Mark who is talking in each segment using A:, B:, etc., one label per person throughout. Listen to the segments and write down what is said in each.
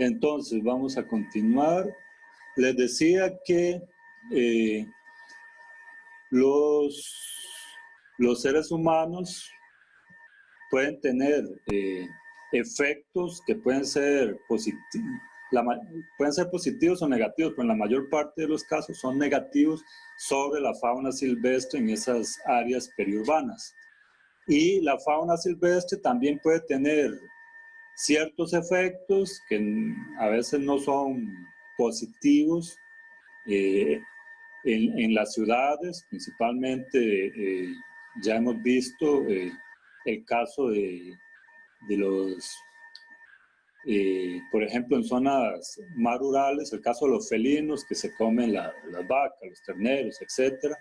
A: Entonces, vamos a continuar. Les decía que los seres humanos pueden tener efectos que pueden ser positivos o negativos, pero en la mayor parte de los casos son negativos sobre la fauna silvestre en esas áreas periurbanas. Y la fauna silvestre también puede tener ciertos efectos que a veces no son positivos en las ciudades, principalmente ya hemos visto el caso de los, por ejemplo, en zonas más rurales, el caso de los felinos que se comen las vacas, los terneros, etc.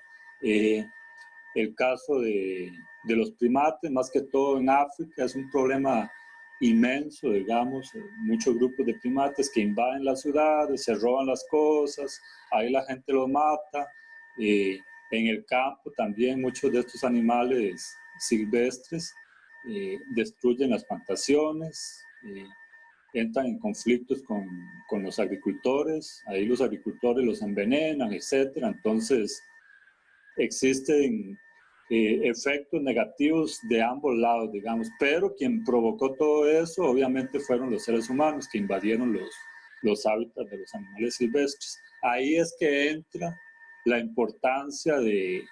A: El caso de los primates, más que todo en África, es un problema inmenso, digamos, muchos grupos de primates que invaden las ciudades, se roban las cosas, ahí la gente los mata. En el campo también muchos de estos animales silvestres destruyen las plantaciones, entran en conflictos con los agricultores, ahí los agricultores los envenenan, etc. Entonces existen efectos negativos de ambos lados, digamos, pero quien provocó todo eso obviamente fueron los seres humanos que invadieron los hábitats de los animales silvestres. Ahí es que entra la importancia de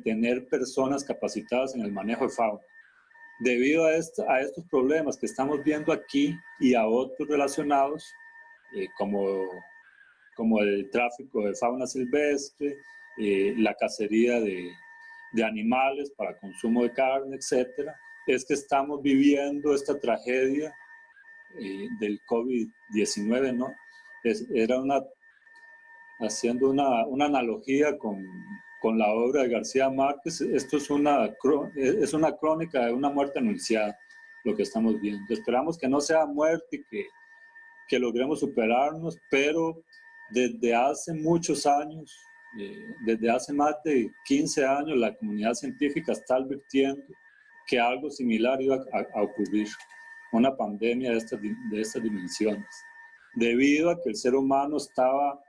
A: tener personas capacitadas en el manejo de fauna. Debido a estos problemas que estamos viendo aquí y a otros relacionados, como el tráfico de fauna silvestre, la cacería de animales para consumo de carne, etc., es que estamos viviendo esta tragedia del COVID-19, ¿no? Haciendo una analogía con la obra de García Márquez, esto es una crónica de una muerte anunciada, lo que estamos viendo. Esperamos que no sea muerte y que logremos superarnos, pero desde hace muchos años, desde hace más de 15 años, la comunidad científica está advirtiendo que algo similar iba a ocurrir, una pandemia de estas dimensiones, debido a que el ser humano estaba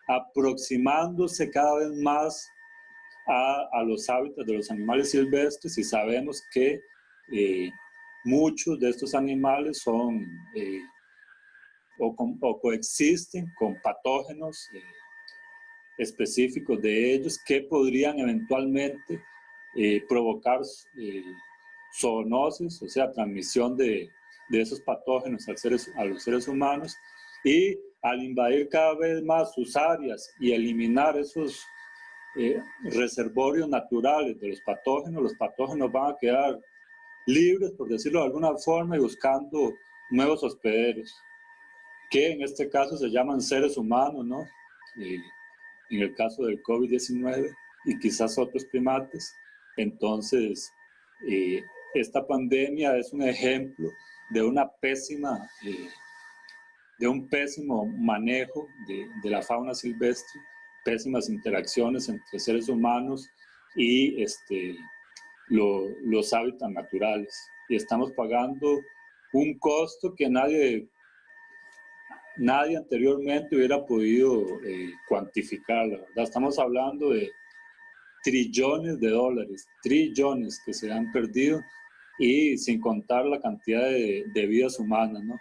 A: aproximándose cada vez más a los hábitats de los animales silvestres, y sabemos que muchos de estos animales son o coexisten con patógenos específicos de ellos que podrían eventualmente provocar zoonosis, o sea, transmisión de esos patógenos a los seres humanos, y al invadir cada vez más sus áreas y eliminar esos reservorios naturales de los patógenos van a quedar libres, por decirlo de alguna forma, y buscando nuevos hospederos, que en este caso se llaman seres humanos, ¿no? En el caso del COVID-19 y quizás otros primates. Entonces, esta pandemia es un ejemplo de un pésimo manejo de la fauna silvestre, pésimas interacciones entre seres humanos y los hábitats naturales. Y estamos pagando un costo que nadie anteriormente hubiera podido cuantificar, la verdad. Estamos hablando de trillones de dólares, trillones que se han perdido, y sin contar la cantidad de vidas humanas, ¿no?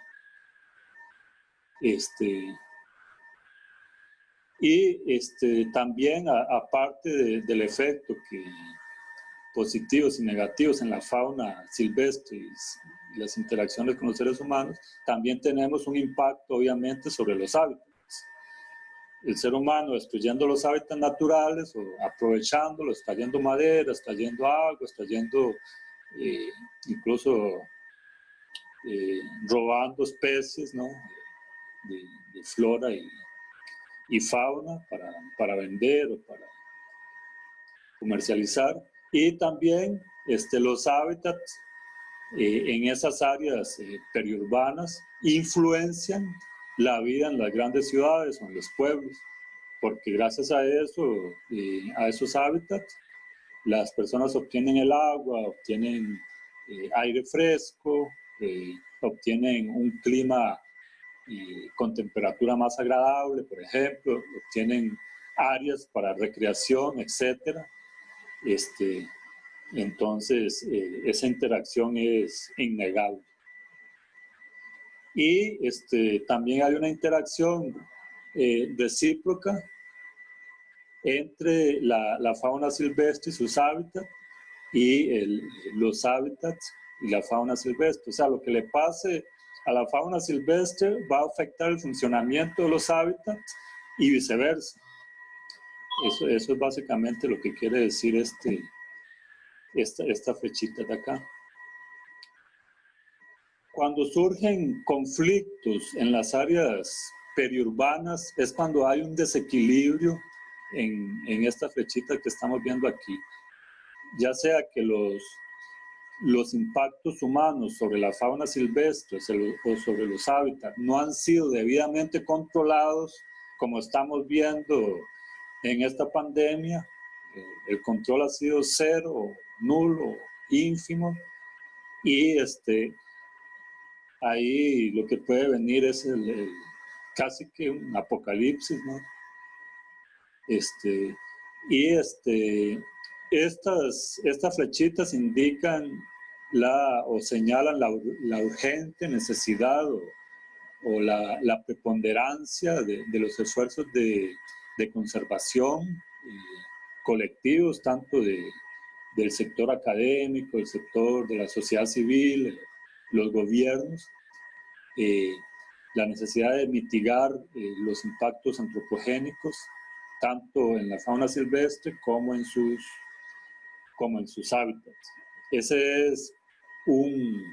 A: También, aparte del efecto positivos y negativos en la fauna silvestre y las interacciones con los seres humanos, también tenemos un impacto obviamente sobre los hábitats. El ser humano destruyendo los hábitats naturales o aprovechándolos, extrayendo madera, extrayendo agua, extrayendo incluso robando especies, ¿no? de flora y fauna para vender o para comercializar. Y también los hábitats en esas áreas periurbanas influencian la vida en las grandes ciudades o en los pueblos, porque gracias a eso, a esos hábitats, las personas obtienen el agua, obtienen aire fresco, obtienen un clima con temperatura más agradable, por ejemplo, tienen áreas para recreación, etcétera. Entonces, esa interacción es innegable. Y también hay una interacción recíproca entre la fauna silvestre y sus hábitats y los hábitats y la fauna silvestre. O sea, lo que le pase a la fauna silvestre va a afectar el funcionamiento de los hábitats y viceversa. Eso es básicamente lo que quiere decir esta flechita de acá. Cuando surgen conflictos en las áreas periurbanas es cuando hay un desequilibrio en esta flechita que estamos viendo aquí. Ya sea que los impactos humanos sobre la fauna silvestre o sobre los hábitats no han sido debidamente controlados, como estamos viendo en esta pandemia. El control ha sido cero, nulo, ínfimo, y ahí lo que puede venir es casi que un apocalipsis, ¿no? Estas flechitas indican o señalan la urgente necesidad o la preponderancia de los esfuerzos de conservación colectivos, tanto del sector académico, el sector de la sociedad civil, los gobiernos, la necesidad de mitigar los impactos antropogénicos, tanto en la fauna silvestre como en sus hábitats. Ese es un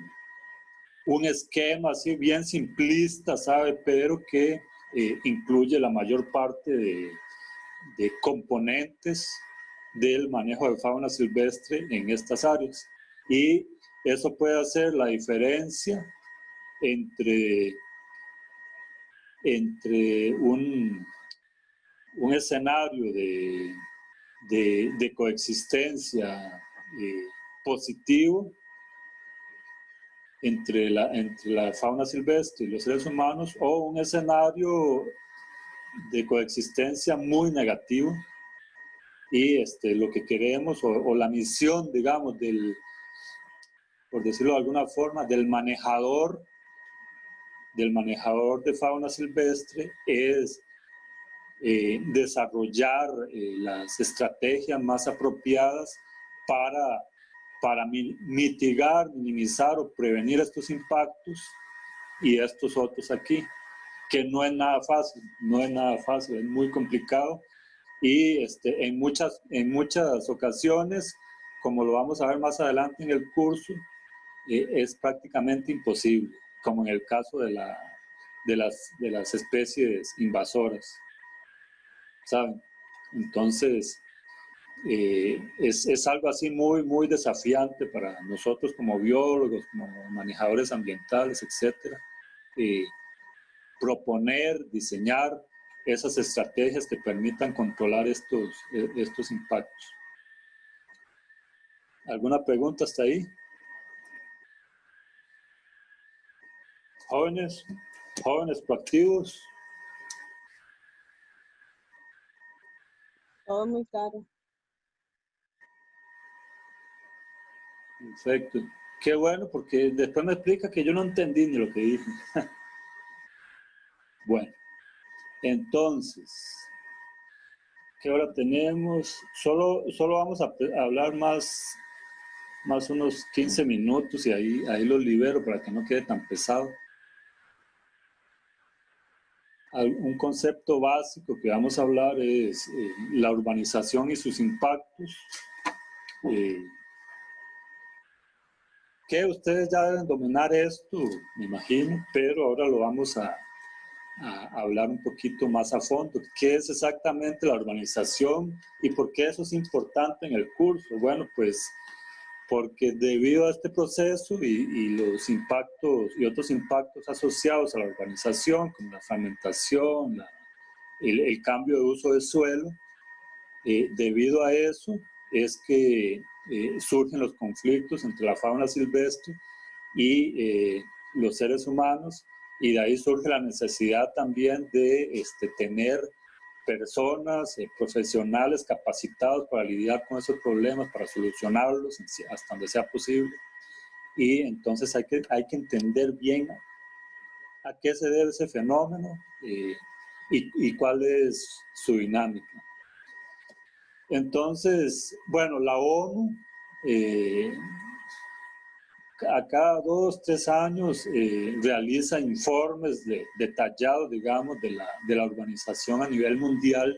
A: esquema así bien simplista, ¿sabe? Pero que incluye la mayor parte de componentes del manejo de fauna silvestre en estas áreas. Y eso puede hacer la diferencia entre un escenario de coexistencia positivo entre la fauna silvestre y los seres humanos, o un escenario de coexistencia muy negativo. Y lo que queremos, o la misión, digamos, por decirlo de alguna forma, del manejador de fauna silvestre es desarrollar las estrategias más apropiadas para mitigar, minimizar o prevenir estos impactos y estos otros aquí, que no es nada fácil, es muy complicado. Y en muchas ocasiones, como lo vamos a ver más adelante en el curso, es prácticamente imposible, como en el caso de las especies invasoras, ¿saben? Entonces, es algo así muy, muy desafiante para nosotros como biólogos, como manejadores ambientales, etcétera, proponer, diseñar esas estrategias que permitan controlar estos impactos. ¿Alguna pregunta hasta ahí? Jóvenes proactivos.
B: Todo muy claro.
A: Perfecto. Qué bueno, porque después me explica que yo no entendí ni lo que dije. Bueno, entonces, ¿qué hora tenemos? Solo vamos a hablar más unos 15 minutos y ahí los libero para que no quede tan pesado. Un concepto básico que vamos a hablar es la urbanización y sus impactos. Que ustedes ya deben dominar esto, me imagino, pero ahora lo vamos a hablar un poquito más a fondo. ¿Qué es exactamente la urbanización y por qué eso es importante en el curso? Bueno, pues porque debido a este proceso y los impactos y otros impactos asociados a la urbanización, como la fragmentación, el cambio de uso del suelo, debido a eso es que surgen los conflictos entre la fauna silvestre y los seres humanos, y de ahí surge la necesidad también de tener personas, profesionales capacitados para lidiar con esos problemas, para solucionarlos hasta donde sea posible. Y entonces hay que entender bien a qué se debe ese fenómeno y cuál es su dinámica. Entonces, bueno, la ONU a cada 2, 3 años realiza informes detallados, digamos, de la urbanización a nivel mundial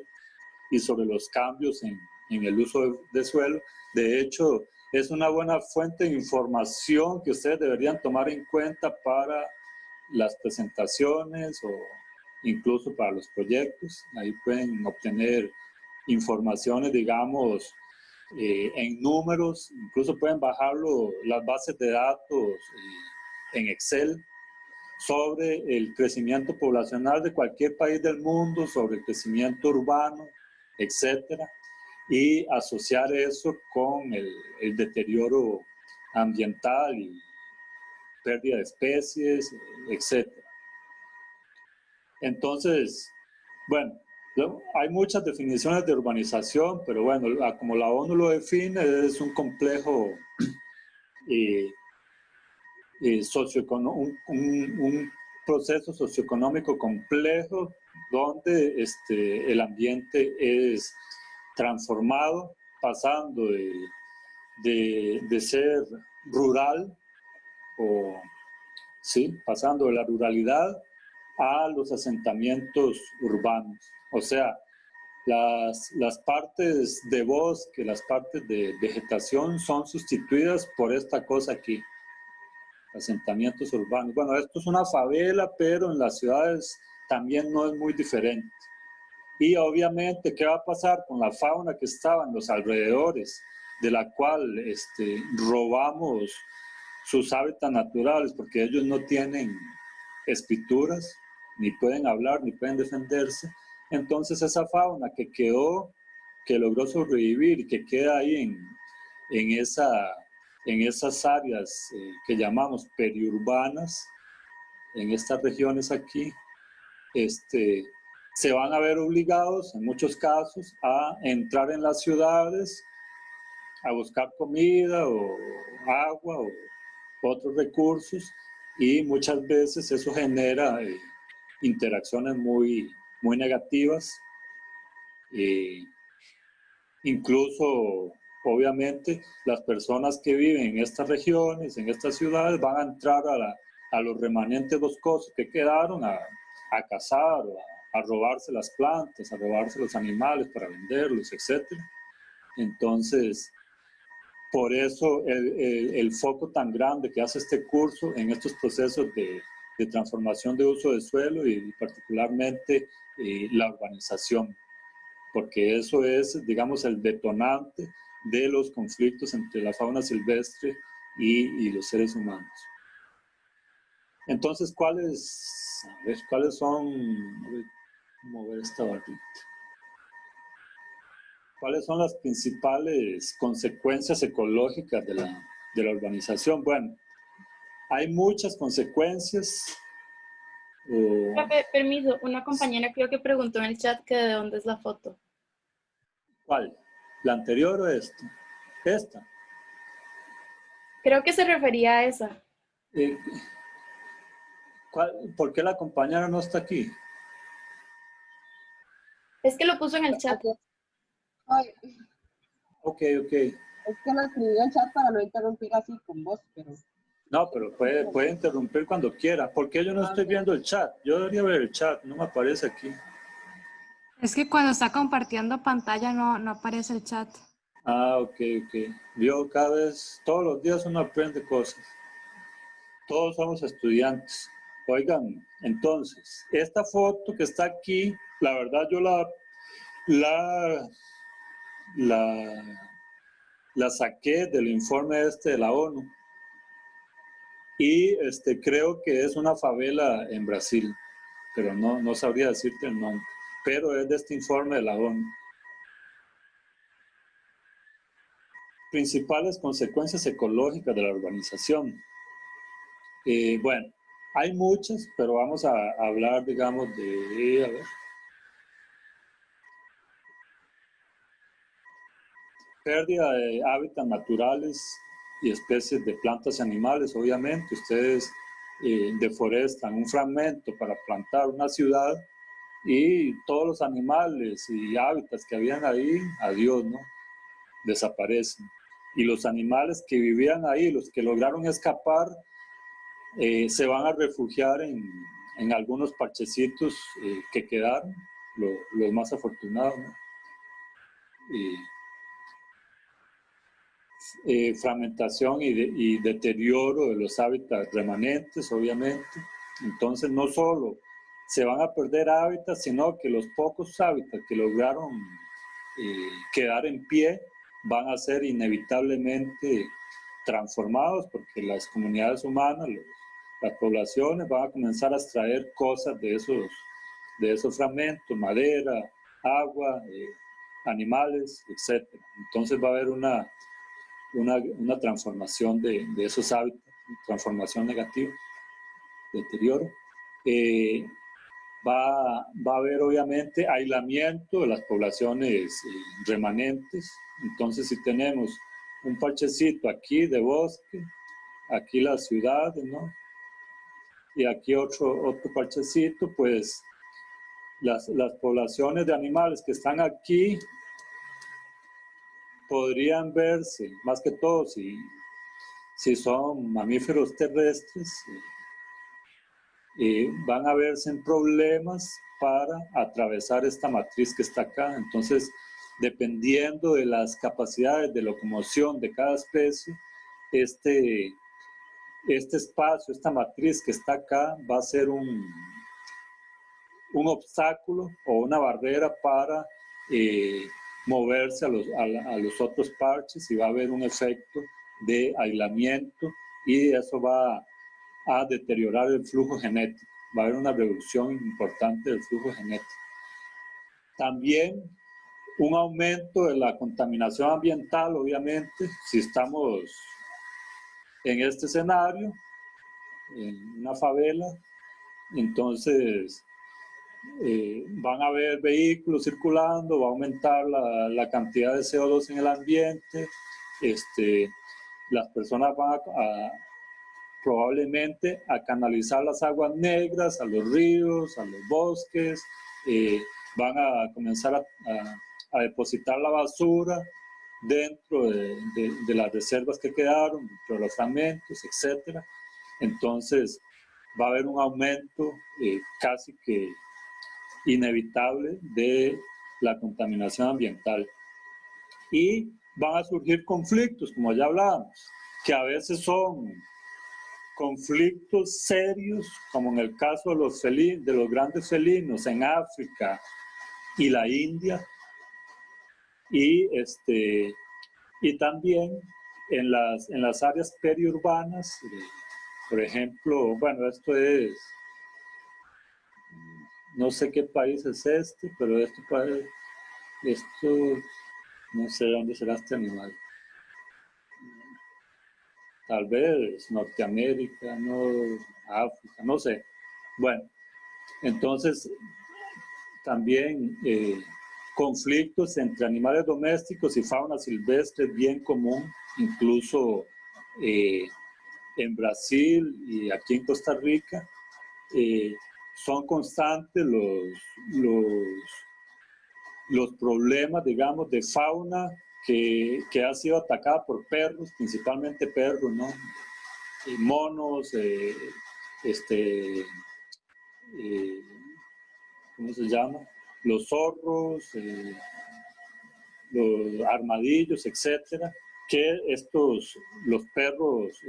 A: y sobre los cambios en el uso de suelo. De hecho, es una buena fuente de información que ustedes deberían tomar en cuenta para las presentaciones o incluso para los proyectos. Ahí pueden obtener informaciones, digamos, en números, incluso pueden bajarlo, las bases de datos en Excel, sobre el crecimiento poblacional de cualquier país del mundo, sobre el crecimiento urbano, etcétera, y asociar eso con el deterioro ambiental y pérdida de especies, etcétera. Entonces, bueno, hay muchas definiciones de urbanización, pero bueno, como la ONU lo define, es un complejo un proceso socioeconómico complejo donde el ambiente es transformado, pasando de ser rural, pasando de la ruralidad a los asentamientos urbanos. O sea, las partes de bosque, las partes de vegetación son sustituidas por esta cosa aquí, asentamientos urbanos. Bueno, esto es una favela, pero en las ciudades también no es muy diferente. Y obviamente, ¿qué va a pasar con la fauna que estaba en los alrededores, de la cual robamos sus hábitats naturales, porque ellos no tienen escrituras, ni pueden hablar, ni pueden defenderse? Entonces esa fauna que quedó, que logró sobrevivir y que queda ahí en esas áreas que llamamos periurbanas, en estas regiones aquí, se van a ver obligados en muchos casos a entrar en las ciudades a buscar comida o agua o otros recursos, y muchas veces eso genera interacciones muy negativas. Incluso, obviamente, las personas que viven en estas regiones, en estas ciudades, van a entrar a los remanentes boscosos que quedaron a cazar, o a robarse las plantas, a robarse los animales para venderlos, etc. Entonces, por eso el foco tan grande que hace este curso en estos procesos de transformación de uso de suelo y particularmente la urbanización, porque eso es, digamos, el detonante de los conflictos entre la fauna silvestre y los seres humanos. Entonces, ¿cuáles son? Voy a mover esta barrita. ¿Cuáles son las principales consecuencias ecológicas de la urbanización? Bueno, hay muchas consecuencias.
B: Permiso, una compañera creo que preguntó en el chat que de dónde es la foto.
A: ¿Cuál? ¿La anterior o esta? Esta.
B: Creo que se refería a esa.
A: ¿Por qué la compañera no está aquí?
B: Es que lo puso en el chat.
C: Ay,
A: Ok.
C: es que lo escribió en chat para no interrumpir así con vos, pero...
A: No, pero puede interrumpir cuando quiera. ¿Por qué yo no estoy viendo el chat? Yo debería ver el chat, no me aparece aquí.
D: Es que cuando está compartiendo pantalla no aparece el chat.
A: Ah, ok. Yo todos los días uno aprende cosas. Todos somos estudiantes. Oigan, entonces, esta foto que está aquí, la verdad yo la saqué del informe de la ONU, y creo que es una favela en Brasil, pero no sabría decirte el nombre, pero es de este informe de la ONU. Principales consecuencias ecológicas de la urbanización. Bueno, Hay muchas, pero vamos a hablar, digamos, de, a ver, pérdida de hábitats naturales y especies de plantas y animales. Obviamente, ustedes deforestan un fragmento para plantar una ciudad y todos los animales y hábitats que habían ahí, adiós, ¿no? Desaparecen. Y los animales que vivían ahí, los que lograron escapar, se van a refugiar en algunos parchecitos que quedaron, los más afortunados, ¿no? Fragmentación y deterioro de los hábitats remanentes, obviamente. Entonces, no solo se van a perder hábitats, sino que los pocos hábitats que lograron quedar en pie van a ser inevitablemente transformados, porque las comunidades humanas, las poblaciones van a comenzar a extraer cosas de esos fragmentos, madera, agua, animales, etc. Entonces va a haber una transformación de esos hábitats, transformación negativa, deterioro. Va a haber obviamente aislamiento de las poblaciones remanentes. Entonces, si tenemos un parchecito aquí de bosque, aquí las ciudades, ¿no? Y aquí otro parchecito, pues las poblaciones de animales que están aquí podrían verse, más que todo, si son mamíferos terrestres, van a verse en problemas para atravesar esta matriz que está acá. Entonces, dependiendo de las capacidades de locomoción de cada especie, este espacio, esta matriz que está acá, va a ser un obstáculo o una barrera para moverse a los otros parches, y va a haber un efecto de aislamiento, y eso va a deteriorar el flujo genético. Va a haber una reducción importante del flujo genético. También un aumento de la contaminación ambiental, obviamente, si estamos en este escenario, en una favela, entonces van a haber vehículos circulando, va a aumentar la cantidad de CO2 en el ambiente, las personas van probablemente a canalizar las aguas negras a los ríos, a los bosques, van a comenzar a depositar la basura dentro de las reservas que quedaron, dentro de los fragmentos, etc. Entonces va a haber un aumento casi que inevitable de la contaminación ambiental. Y van a surgir conflictos, como ya hablábamos, que a veces son conflictos serios, como en el caso de los grandes felinos en África y la India, y también en las áreas periurbanas, por ejemplo, bueno, esto es, no sé qué país es pero esto no sé dónde será este animal. Tal vez Norteamérica, no África, no sé. Bueno, entonces también conflictos entre animales domésticos y fauna silvestre bien común, incluso en Brasil y aquí en Costa Rica. Son constantes los problemas, digamos, de fauna que ha sido atacada por perros, principalmente perros, ¿no? Monos, ¿cómo se llama? Los zorros, los armadillos, etcétera, que los perros,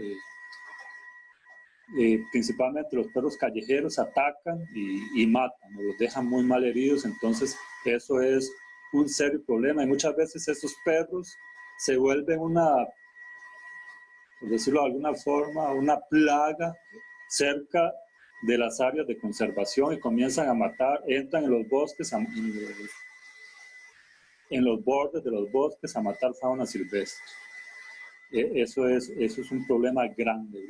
A: principalmente los perros callejeros, atacan y matan, o los dejan muy mal heridos. Entonces eso es un serio problema, y muchas veces esos perros se vuelven por decirlo de alguna forma, una plaga cerca de las áreas de conservación, y comienzan a matar, entran en los bosques, en los bordes de los bosques, a matar fauna silvestre. Eso es un problema grande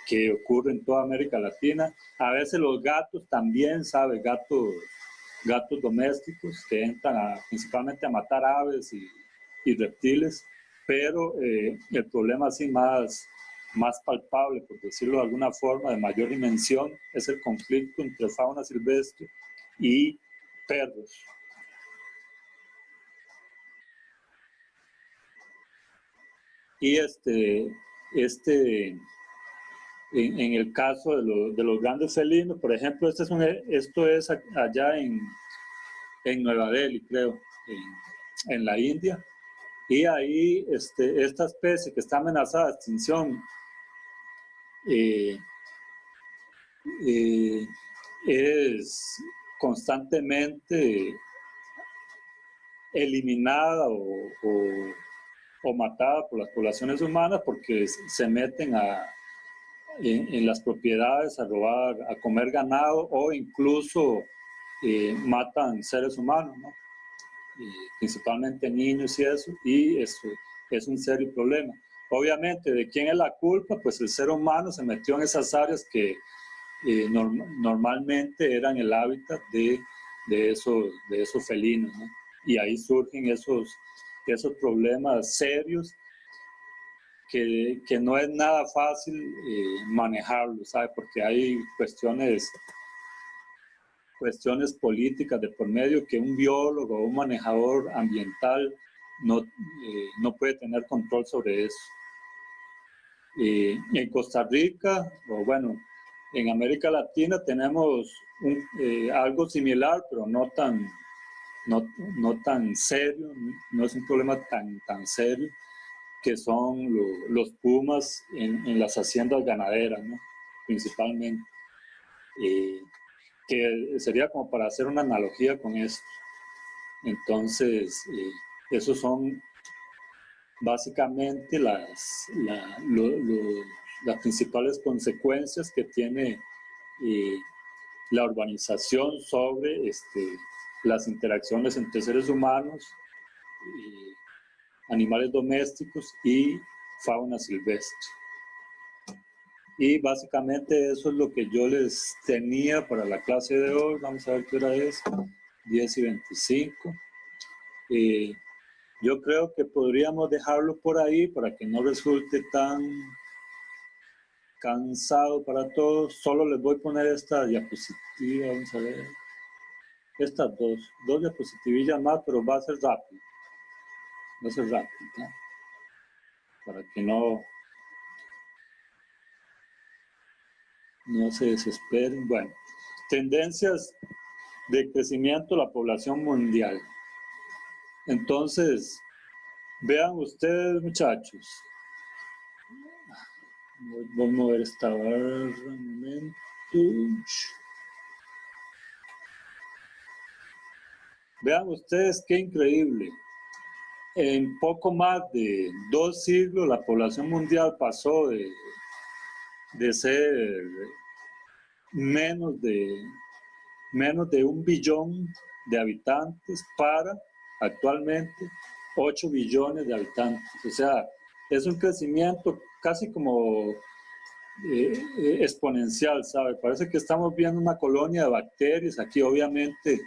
A: que ocurre en toda América Latina. A veces los gatos también, ¿sabe? Gatos domésticos que entran principalmente a matar aves y reptiles, pero el problema así más palpable, por decirlo de alguna forma, de mayor dimensión, es el conflicto entre fauna silvestre y perros. Y en el caso de los grandes felinos, por ejemplo, esto es allá en Nueva Delhi, creo, en la India, y ahí esta especie que está amenazada de extinción es constantemente eliminada o matada por las poblaciones humanas porque se meten en las propiedades a robar, a comer ganado o incluso matan seres humanos, ¿no? Principalmente niños y eso, y eso es un serio problema. Obviamente, ¿de quién es la culpa? Pues el ser humano se metió en esas áreas que normalmente eran el hábitat de esos felinos, ¿no? Y ahí surgen esos problemas serios que no es nada fácil manejarlos, ¿sabe? Porque hay cuestiones políticas de por medio que un biólogo o un manejador ambiental no puede tener control sobre eso. En Costa Rica, o bueno, en América Latina tenemos algo similar, pero no tan serio, no es un problema tan serio, que son los pumas en las haciendas ganaderas, ¿no? Principalmente. Que sería como para hacer una analogía con esto. Entonces, esos son básicamente las principales consecuencias que tiene la urbanización sobre las interacciones entre seres humanos, animales domésticos y fauna silvestre. Y básicamente eso es lo que yo les tenía para la clase de hoy. Vamos a ver qué hora es, 10:25. Yo creo que podríamos dejarlo por ahí para que no resulte tan cansado para todos. Solo les voy a poner esta diapositiva, vamos a ver. Estas dos diapositivillas más, pero va a ser rápido. Va a ser rápido, ¿no? Para que no se desesperen. Bueno, tendencias de crecimiento de la población mundial. Entonces, vean ustedes, muchachos. Voy a mover esta barra un momento. Vean ustedes qué increíble. En poco más de 2 siglos, la población mundial pasó de ser menos de 1 billón de habitantes para actualmente 8 billones de habitantes. O sea, es un crecimiento casi como exponencial, ¿sabe? Parece que estamos viendo una colonia de bacterias. Aquí obviamente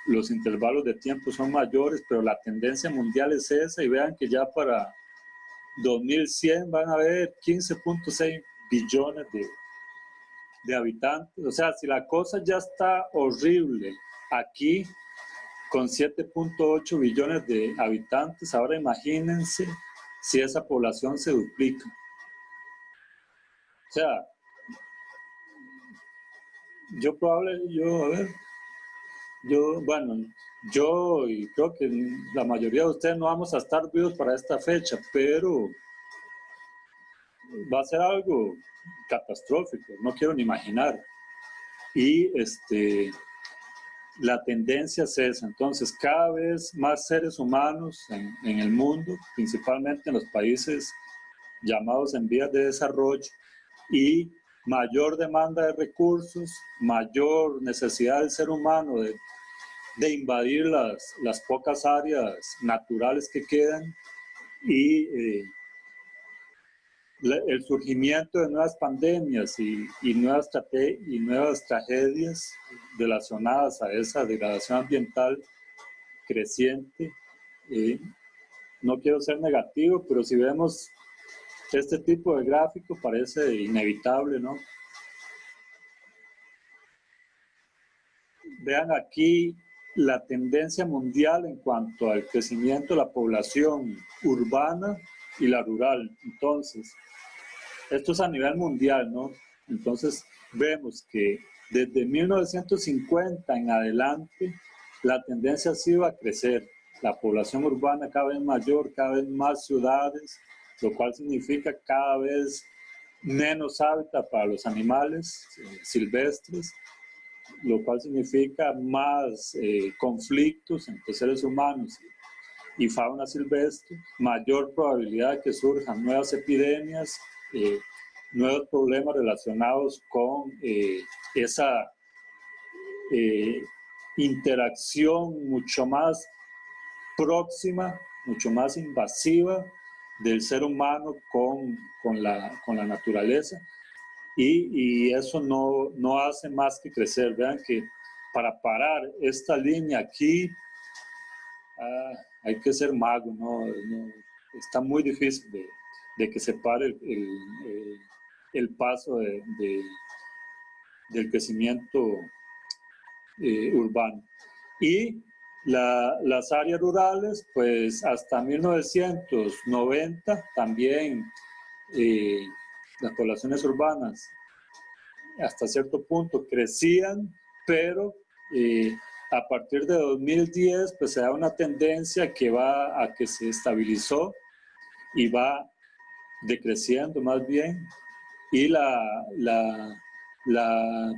A: los intervalos de tiempo son mayores, pero la tendencia mundial es esa, y vean que ya para 2100 van a haber 15.6 billones de habitantes. O sea, si la cosa ya está horrible aquí con 7.8 billones de habitantes, ahora imagínense si esa población se duplica. O sea, yo y creo que la mayoría de ustedes no vamos a estar vivos para esta fecha, pero va a ser algo catastrófico, no quiero ni imaginar. Y la tendencia es esa. Entonces, cada vez más seres humanos en el mundo, principalmente en los países llamados en vías de desarrollo, y mayor demanda de recursos, mayor necesidad del ser humano de invadir las pocas áreas naturales que quedan, y el surgimiento de nuevas pandemias y nuevas tragedias relacionadas a esa degradación ambiental creciente. No quiero ser negativo, pero si vemos este tipo de gráfico parece inevitable, ¿no? Vean aquí la tendencia mundial en cuanto al crecimiento de la población urbana y la rural. Entonces, esto es a nivel mundial, ¿no? Entonces, vemos que desde 1950 en adelante, la tendencia ha sido a crecer. La población urbana cada vez mayor, cada vez más ciudades, lo cual significa cada vez menos hábitat para los animales silvestres, lo cual significa más conflictos entre seres humanos y fauna silvestre, mayor probabilidad de que surjan nuevas epidemias, nuevos problemas relacionados con esa interacción mucho más próxima, mucho más invasiva del ser humano con la naturaleza. Y eso no hace más que crecer. Vean que para parar esta línea aquí hay que ser mago, ¿no? Está muy difícil de que se pare el paso del crecimiento urbano. Y las áreas rurales, pues hasta 1990 también las poblaciones urbanas hasta cierto punto crecían, pero a partir de 2010 pues se da una tendencia que va a que se estabilizó y va decreciendo más bien, y la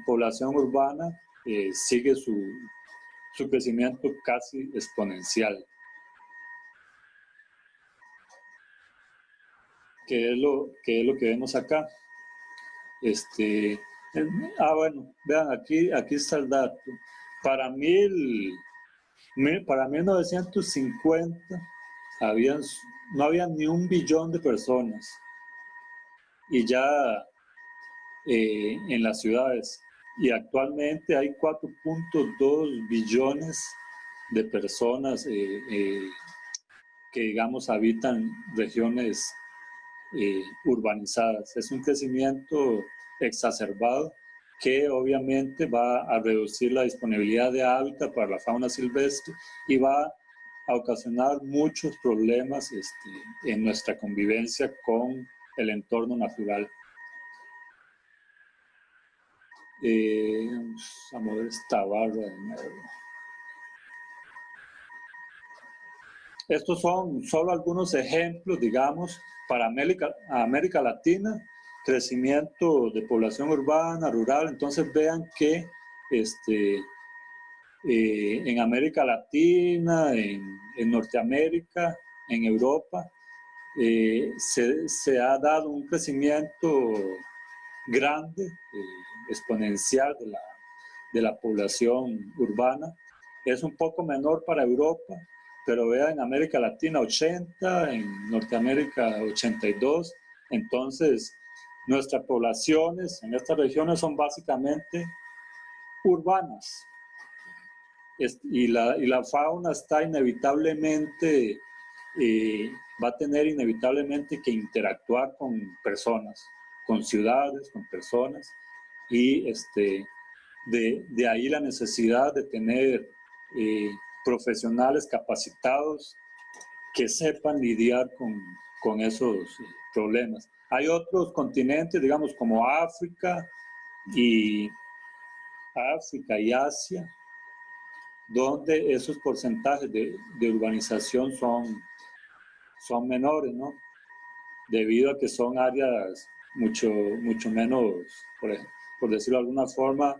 A: población urbana sigue su crecimiento casi exponencial. ¿Qué es lo que vemos acá? Bueno, vean, aquí está el dato. Para 1950 no había ni 1 billón de personas, y ya en las ciudades, y actualmente hay 4.2 billones de personas que, digamos, habitan regiones urbanizadas. Es un crecimiento exacerbado que obviamente va a reducir la disponibilidad de hábitat para la fauna silvestre y va a ocasionar muchos problemas en nuestra convivencia con el entorno natural. Vamos a mover esta barra de nuevo. Estos son solo algunos ejemplos, digamos, para América Latina, crecimiento de población urbana, rural. Entonces vean que en América Latina, en Norteamérica, en Europa, se ha dado un crecimiento grande, exponencial de la población urbana. Es un poco menor para Europa, pero vean, en América Latina 80, en Norteamérica 82. Entonces, nuestras poblaciones en estas regiones son básicamente urbanas. Y la fauna está inevitablemente, va a tener inevitablemente que interactuar con personas, con ciudades, con personas, y de ahí la necesidad de tener profesionales capacitados que sepan lidiar con esos problemas. Hay otros continentes, digamos, como África y Asia, donde esos porcentajes de urbanización son menores, ¿no? Debido a que son áreas mucho menos, por decirlo de alguna forma,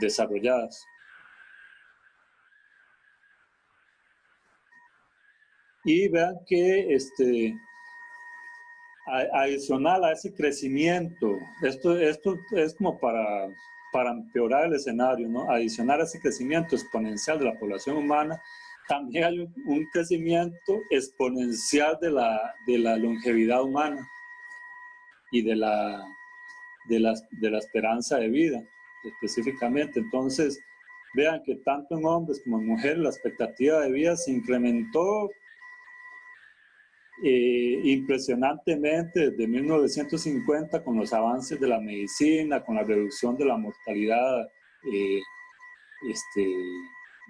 A: desarrolladas. Y vean que adicional a ese crecimiento, esto es como para empeorar el escenario, ¿no? Adicional a ese crecimiento exponencial de la población humana, también hay un crecimiento exponencial de la longevidad humana y de la esperanza de vida específicamente. Entonces, vean que tanto en hombres como en mujeres la expectativa de vida se incrementó impresionantemente desde 1950 con los avances de la medicina, con la reducción de la mortalidad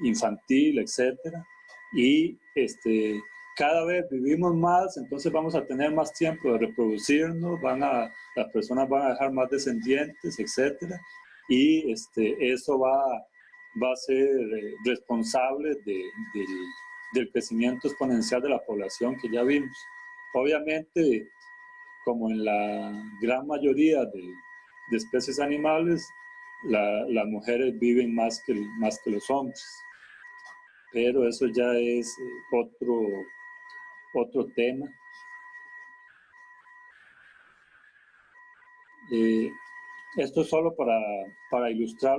A: infantil, etcétera. Y cada vez vivimos más, entonces vamos a tener más tiempo de reproducirnos, las personas van a dejar más descendientes, etcétera. Y eso va a ser responsable del crecimiento exponencial de la población que ya vimos. Obviamente, como en la gran mayoría de especies animales, las mujeres viven más que los hombres. Pero eso ya es otro tema. Esto es solo para ilustrar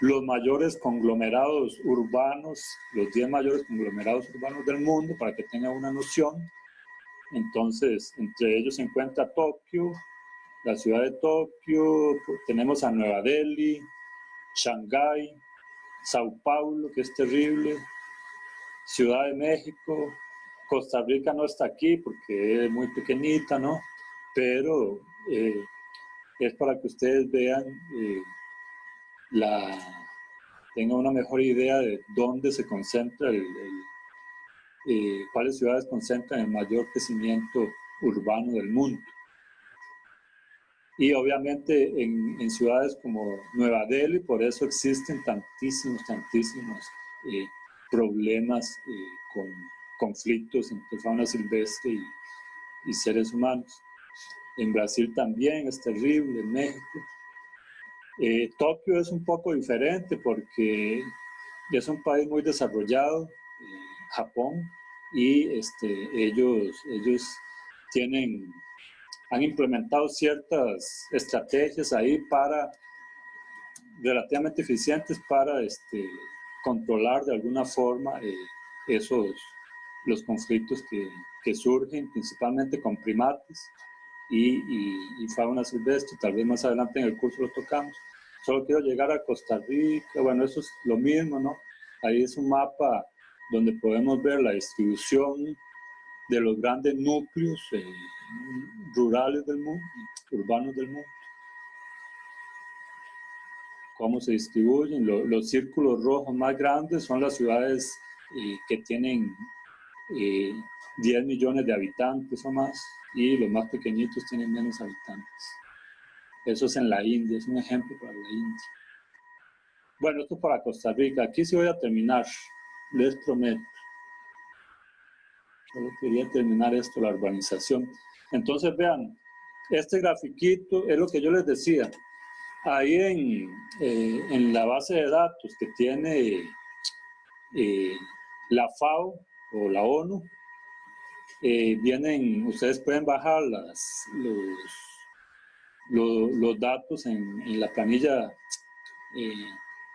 A: los mayores conglomerados urbanos, los 10 mayores conglomerados urbanos del mundo, para que tengan una noción. Entonces, entre ellos se encuentra Tokio, la ciudad de Tokio, tenemos a Nueva Delhi, Shanghái, Sao Paulo, que es terrible, Ciudad de México, Costa Rica no está aquí porque es muy pequeñita, ¿no? Pero es para que ustedes vean, tengan una mejor idea de dónde se concentra, cuáles ciudades concentran el mayor crecimiento urbano del mundo. Y obviamente en ciudades como Nueva Delhi, por eso existen tantísimos problemas con conflictos entre fauna silvestre y seres humanos. En Brasil también es terrible, en México. Tokio es un poco diferente porque es un país muy desarrollado, Japón, y ellos han implementado ciertas estrategias ahí relativamente eficientes para controlar de alguna forma los conflictos que surgen principalmente con primates y fauna silvestre. Tal vez más adelante en el curso lo tocamos. Solo quiero llegar a Costa Rica. Bueno, eso es lo mismo, ¿no? Ahí es un mapa donde podemos ver la distribución de los grandes núcleos rurales del mundo, urbanos del mundo. Cómo se distribuyen. Los círculos rojos más grandes son las ciudades que tienen 10 millones de habitantes o más, y los más pequeñitos tienen menos habitantes. Eso es en la India, es un ejemplo para la India. Bueno, esto para Costa Rica. Aquí sí voy a terminar, les prometo. Solo quería terminar esto, la urbanización. Entonces, vean, este grafiquito es lo que yo les decía. Ahí en la base de datos que tiene la FAO o la ONU, ustedes pueden bajar los datos en la planilla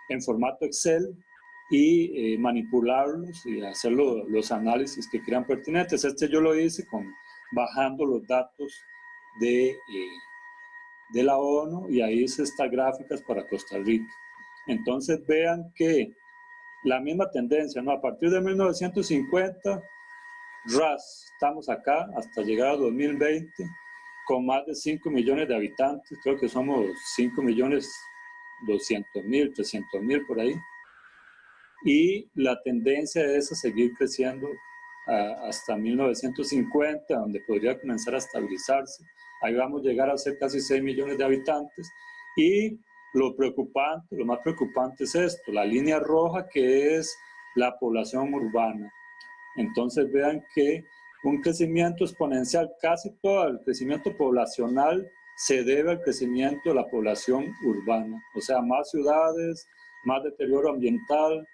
A: en formato Excel y manipularlos y hacer los análisis que crean pertinentes. Yo lo hice bajando los datos de la ONU, y ahí hice estas gráficas para Costa Rica. Entonces vean que la misma tendencia, ¿no? A partir de 1950, estamos acá hasta llegar a 2020 con más de 5 millones de habitantes. Creo que somos 5.200.000, 300.000 por ahí. Y la tendencia es a seguir creciendo hasta 1950, donde podría comenzar a estabilizarse. Ahí vamos a llegar a ser casi 6 millones de habitantes. Y lo más preocupante es esto, la línea roja, que es la población urbana. Entonces vean que un crecimiento exponencial, casi todo el crecimiento poblacional se debe al crecimiento de la población urbana. O sea, más ciudades, más deterioro ambiental,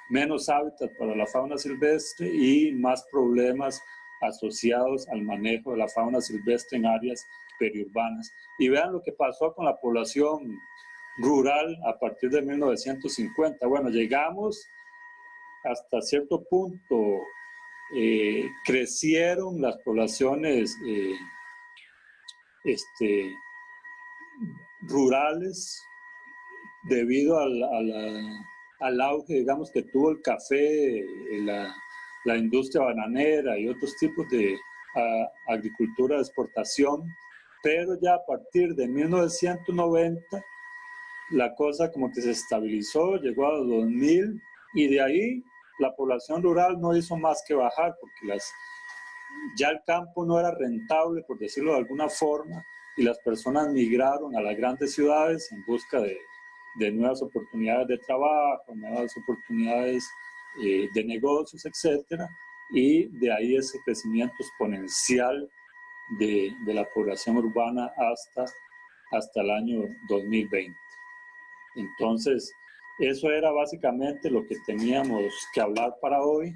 A: menos hábitat para la fauna silvestre y más problemas asociados al manejo de la fauna silvestre en áreas periurbanas. Y vean lo que pasó con la población rural a partir de 1950. Bueno, llegamos hasta cierto punto crecieron las poblaciones rurales debido al auge, digamos, que tuvo el café, la industria bananera y otros tipos de agricultura de exportación, pero ya a partir de 1990 la cosa como que se estabilizó, llegó a 2000 y de ahí la población rural no hizo más que bajar porque ya el campo no era rentable, por decirlo de alguna forma, y las personas migraron a las grandes ciudades en busca de nuevas oportunidades de trabajo, nuevas oportunidades de negocios, etcétera, y de ahí ese crecimiento exponencial de la población urbana hasta el año 2020. Entonces, eso era básicamente lo que teníamos que hablar para hoy,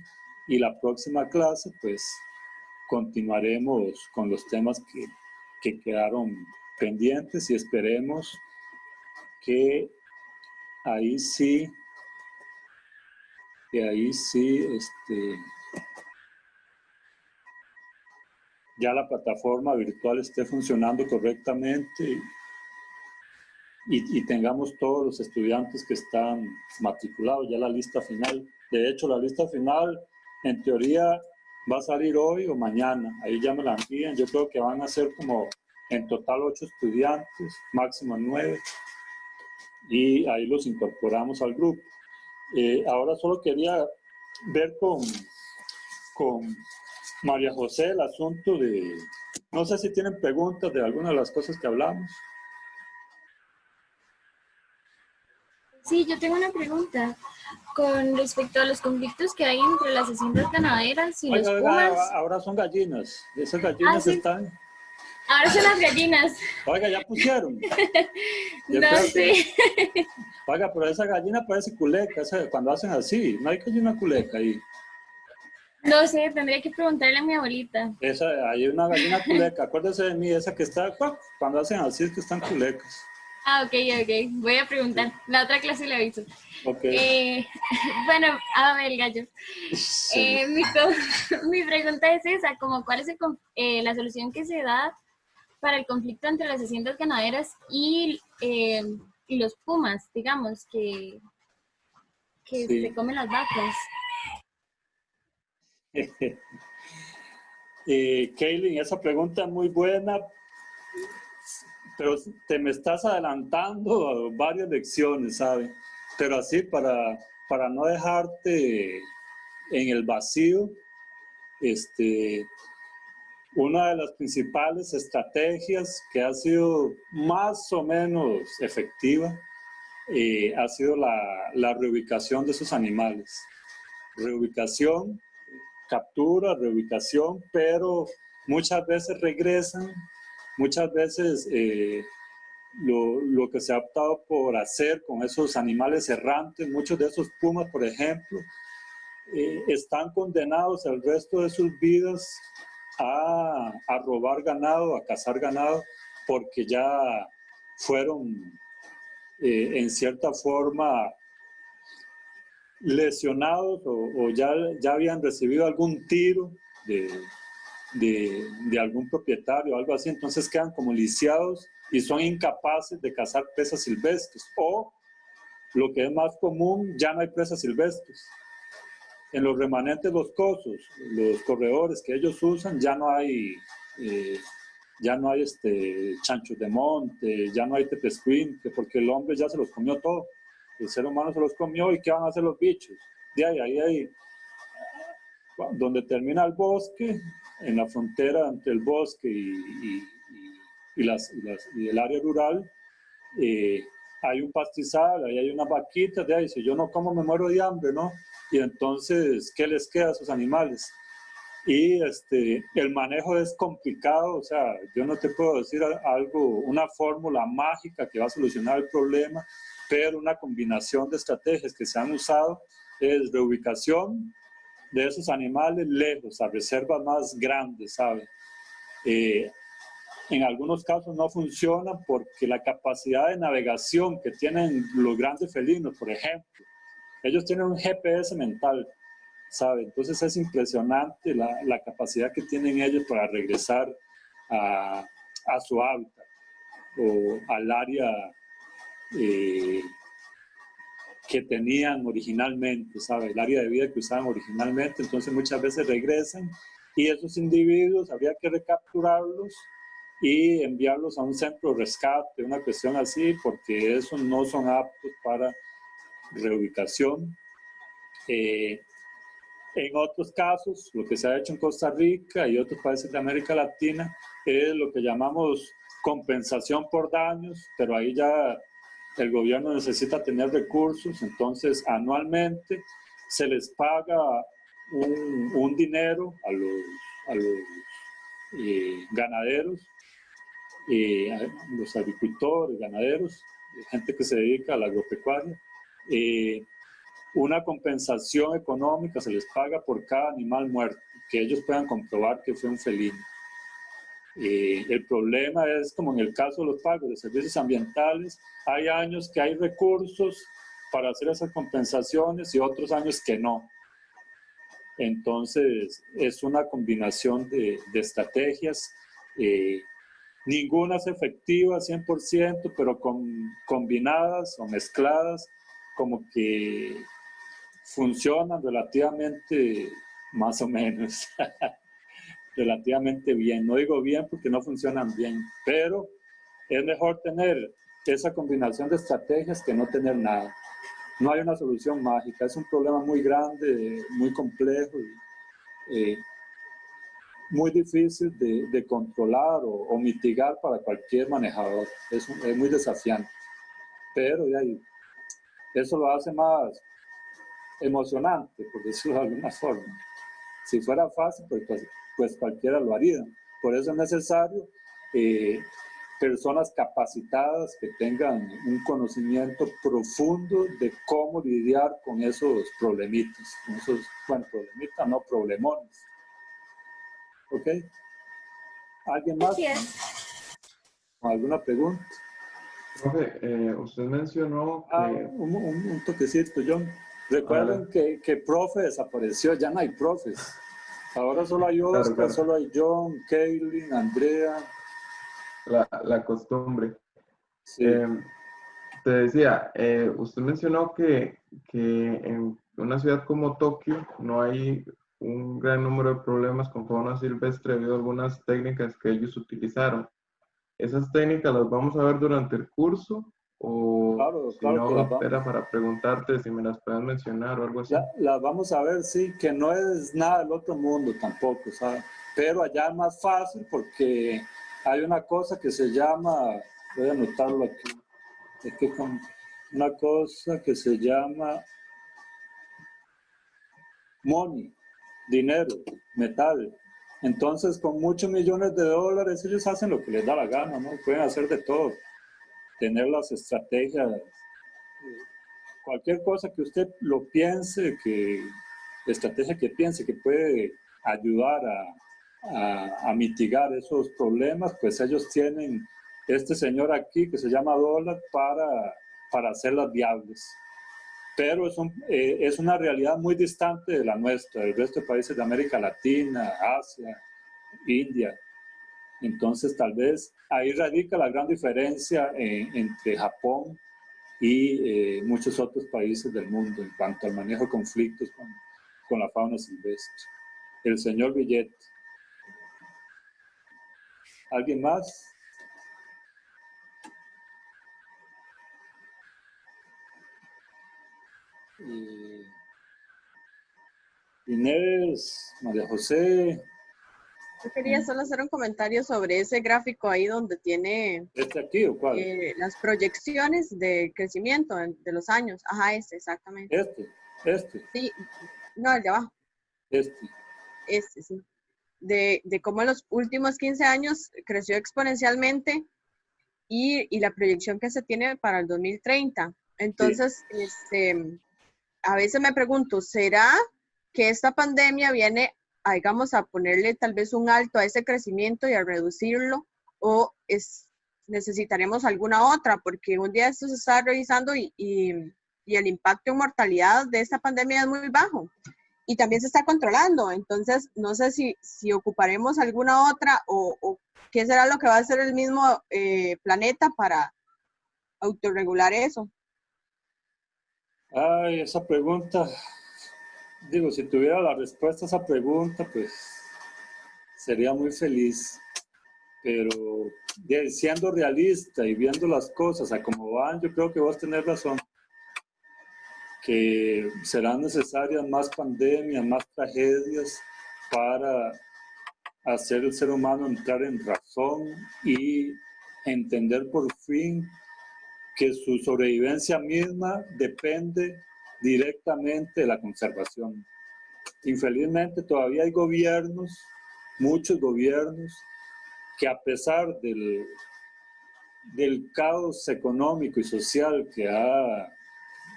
A: y la próxima clase, pues, continuaremos con los temas que quedaron pendientes y esperemos que ahí sí, ya la plataforma virtual esté funcionando correctamente y tengamos todos los estudiantes que están matriculados, ya la lista final. De hecho, la lista final, en teoría, va a salir hoy o mañana. Ahí ya me la envían. Yo creo que van a ser como en total 8 estudiantes, máximo 9. Y ahí los incorporamos al grupo. Ahora solo quería ver con María José el asunto de... No sé si tienen preguntas de alguna de las cosas que hablamos.
B: Sí, yo tengo una pregunta con respecto a los conflictos que hay entre las haciendas ganaderas y los pumas.
A: Ahora son gallinas. Esas gallinas
B: sí.
A: están...
B: Ahora son las gallinas.
A: Oiga, ya pusieron.
B: No sé.
A: Oiga, pero esa gallina parece culeca, cuando hacen así. No hay que una culeca ahí.
B: No sé, tendría que preguntarle a mi abuelita.
A: Hay una gallina culeca. Acuérdese de mí, esa que está... Cuando hacen así es que están culecas.
B: Ok. Voy a preguntar. La otra clase le aviso.
A: Ok.
B: Bueno, a ver, el gallo.
A: Sí.
B: Mi pregunta es esa, como cuál es la solución que se da para el conflicto entre las haciendas ganaderas y los pumas, digamos, que
A: Sí.
B: se comen las vacas.
A: Kaylin, esa pregunta es muy buena, pero te me estás adelantando a varias lecciones, ¿sabes? Pero así, para no dejarte en el vacío, una de las principales estrategias que ha sido más o menos efectiva ha sido la reubicación de esos animales. Reubicación, captura, reubicación, pero muchas veces regresan, muchas veces lo que se ha optado por hacer con esos animales errantes, muchos de esos pumas, por ejemplo, están condenados el resto de sus vidas a robar ganado, a cazar ganado, porque ya fueron en cierta forma lesionados o ya habían recibido algún tiro de algún propietario o algo así, entonces quedan como lisiados y son incapaces de cazar presas silvestres, o lo que es más común, ya no hay presas silvestres. En los remanentes boscosos, los corredores que ellos usan, ya no hay chanchos de monte, ya no hay tepescuintle, porque el hombre ya se los comió todo. El ser humano se los comió, y ¿qué van a hacer los bichos? De ahí, donde termina el bosque, en la frontera entre el bosque y el área rural, hay un pastizal, ahí hay unas vaquitas, de ahí, si yo no como me muero de hambre, ¿no? Y entonces, ¿qué les queda a esos animales? Y el manejo es complicado, o sea, yo no te puedo decir una fórmula mágica que va a solucionar el problema, pero una combinación de estrategias que se han usado es reubicación de esos animales lejos, a reservas más grandes, ¿sabes? En algunos casos no funcionan porque la capacidad de navegación que tienen los grandes felinos, por ejemplo, ellos tienen un GPS mental. ¿sabe? Entonces es impresionante la capacidad que tienen ellos para regresar a su hábitat o al área que tenían originalmente, ¿sabe? El área de vida que usaban originalmente. Entonces muchas veces regresan y esos individuos habría que recapturarlos y enviarlos a un centro de rescate, una cuestión así, porque esos no son aptos para reubicación. En otros casos, lo que se ha hecho en Costa Rica y otros países de América Latina es lo que llamamos compensación por daños, pero ahí ya el gobierno necesita tener recursos, entonces anualmente se les paga un dinero a los ganaderos, los agricultores, ganaderos, gente que se dedica a la agropecuaria. Una compensación económica se les paga por cada animal muerto, que ellos puedan comprobar que fue un felino. El problema es, como en el caso de los pagos de servicios ambientales, hay años que hay recursos para hacer esas compensaciones y otros años que no. Entonces, es una combinación de estrategias. Ninguna es efectiva 100%, pero combinadas o mezcladas, como que funcionan relativamente más o menos. Relativamente bien. No digo bien porque no funcionan bien, pero es mejor tener esa combinación de estrategias que no tener nada. No hay una solución mágica, es un problema muy grande, muy complejo y muy difícil de controlar o mitigar para cualquier manejador. Es muy desafiante, pero eso lo hace más emocionante, por decirlo de alguna forma. Si fuera fácil, pues cualquiera lo haría. Por eso es necesario personas capacitadas que tengan un conocimiento profundo de cómo lidiar con esos problemitas, problemitas, no problemones. ¿Ok? ¿Alguien más?
B: Así es.
A: ¿Alguna pregunta?
E: Profe, usted mencionó que...
A: Un toquecito, John. Recuerden que profe desapareció, ya no hay profes. Ahora solo hay Oscar, claro. Solo hay John, Kaylin, Andrea.
E: La costumbre.
A: Sí.
E: Te decía, usted mencionó que en una ciudad como Tokio no hay un gran número de problemas con fauna silvestre debido a algunas técnicas que ellos utilizaron. ¿Esas técnicas las vamos a ver durante el curso? O
A: claro,
E: era para preguntarte si me las puedes mencionar o algo así.
A: Las vamos a ver, sí, que no es nada del otro mundo tampoco, ¿sabes? Pero allá es más fácil porque hay una cosa que se llama, voy a anotarlo aquí, es que una cosa que se llama money, dinero, metal. Entonces, con muchos millones de dólares, ellos hacen lo que les da la gana, ¿no? Pueden hacer de todo, tener las estrategias, cualquier cosa que usted lo piense, estrategia que piense que puede ayudar a mitigar esos problemas, pues ellos tienen este señor aquí que se llama dólar para hacerlas viables. Pero es una realidad muy distante de la nuestra, del resto de países de América Latina, Asia, India. Entonces, tal vez ahí radica la gran diferencia entre Japón y muchos otros países del mundo en cuanto al manejo de conflictos con la fauna silvestre. El señor Billete. ¿Alguien más? Inés, María José.
C: Yo quería solo hacer un comentario sobre ese gráfico ahí donde tiene
A: ¿Este aquí o cuál?
C: Las proyecciones de crecimiento de los años. Ajá, exactamente.
A: Este.
C: Sí, no, el de abajo. Este, sí. De cómo en los últimos 15 años creció exponencialmente y la proyección que se tiene para el 2030. Entonces, sí. A veces me pregunto, ¿será que esta pandemia viene digamos, a ponerle tal vez un alto a ese crecimiento y a reducirlo, o necesitaremos alguna otra? Porque un día esto se está revisando y el impacto en mortalidad de esta pandemia es muy bajo. y también se está controlando. Entonces, no sé si ocuparemos alguna otra o qué será lo que va a hacer el mismo planeta para autorregular eso.
A: Ay, esa pregunta, digo, si tuviera la respuesta a esa pregunta, pues sería muy feliz. Pero siendo realista y viendo las cosas a cómo van, yo creo que vos tenés razón, que serán necesarias más pandemias, más tragedias para hacer el ser humano entrar en razón y entender por fin que su sobrevivencia misma depende directamente de la conservación. Infelizmente todavía hay gobiernos, muchos gobiernos, que a pesar del caos económico y social que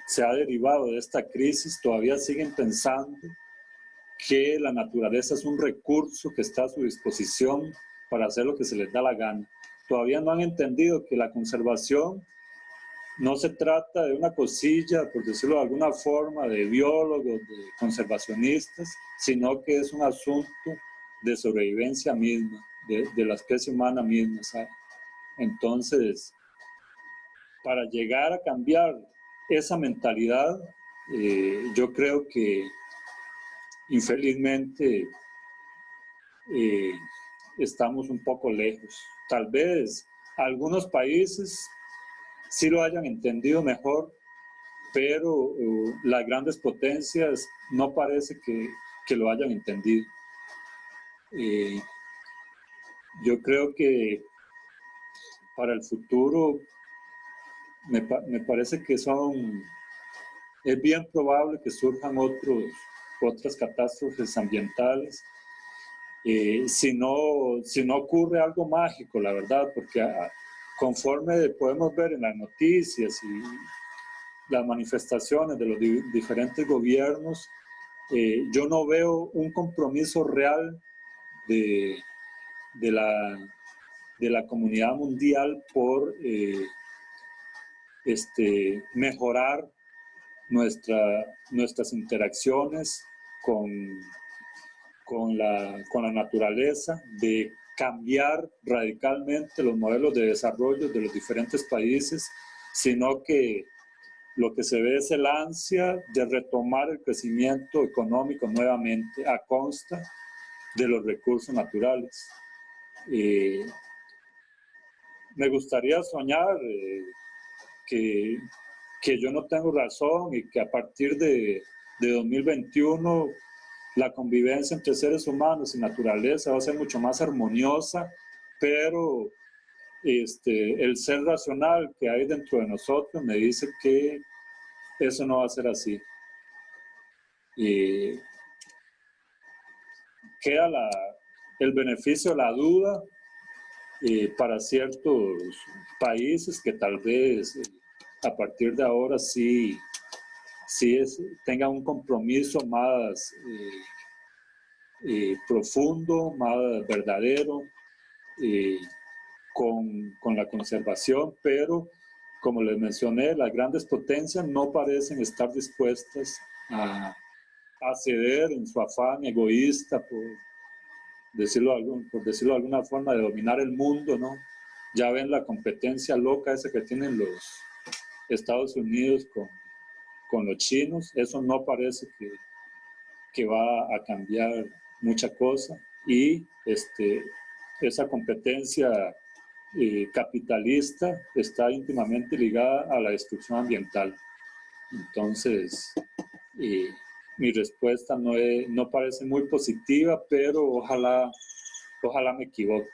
A: se ha derivado de esta crisis, todavía siguen pensando que la naturaleza es un recurso que está a su disposición para hacer lo que se les da la gana. Todavía no han entendido que la conservación no se trata de una cosilla, por decirlo de alguna forma, de biólogos, de conservacionistas, sino que es un asunto de sobrevivencia misma, de la especie humana misma, ¿sabes? Entonces, para llegar a cambiar esa mentalidad, yo creo que infelizmente estamos un poco lejos. Tal vez algunos países sí lo hayan entendido mejor, pero las grandes potencias no parece que lo hayan entendido. Yo creo que para el futuro me parece que es bien probable que surjan otras catástrofes ambientales, si no ocurre algo mágico, la verdad, porque conforme podemos ver en las noticias y las manifestaciones de los diferentes gobiernos, yo no veo un compromiso real de la comunidad mundial por mejorar nuestras interacciones con la naturaleza, de cambiar radicalmente los modelos de desarrollo de los diferentes países, sino que lo que se ve es el ansia de retomar el crecimiento económico nuevamente a costa de los recursos naturales. Me gustaría soñar que yo no tengo razón y que a partir de 2021 la convivencia entre seres humanos y naturaleza va a ser mucho más armoniosa, pero el ser racional que hay dentro de nosotros me dice que eso no va a ser así. Queda el beneficio de la duda para ciertos países que tal vez a partir de ahora sí tengan un compromiso más profundo, más verdadero con la conservación, pero como les mencioné, las grandes potencias no parecen estar dispuestas a ceder en su afán egoísta, por decirlo de alguna forma, de dominar el mundo, ¿no? Ya ven la competencia loca esa que tienen los Estados Unidos con los chinos. Eso no parece que va a cambiar mucha cosa, y esa competencia capitalista está íntimamente ligada a la destrucción ambiental. Entonces, mi respuesta no parece muy positiva, pero ojalá me equivoque.